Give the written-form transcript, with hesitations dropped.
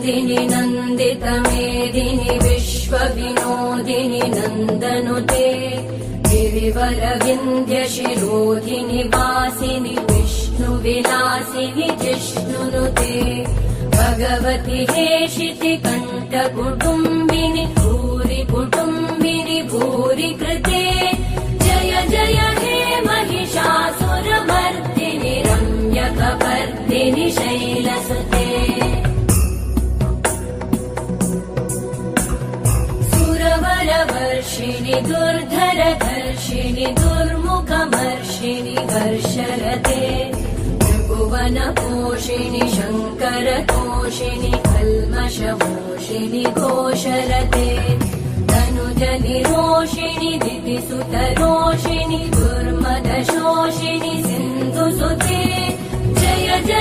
मेदिनि नन्दितमेदिनि विश्वविनोदिनि नन्दनुते गिरिवरविन्ध्यशिरोधिनि वासिनि विष्णुविलासिनि जिष्णुनुते भगवति हेशिति कण्ठकुटुम्बिनि भूरि कुटुम्बिनि भूरि कृते जय जय हे महिषासुरमर्दिनि रम्यकपर्दिनि शैलसुते सुरवरवर्षिणि दुर्धरधर्षिणि दुर्मुखमर्षिणि वर्षरते त्रिभुवनपोषिणि शङ्करतोषिणि कल्मषमोषिणि घोषरते तनुजनिरोषिणि दितिसुतरोषिणि दुर्मदशोषिणि सिन्धुसुते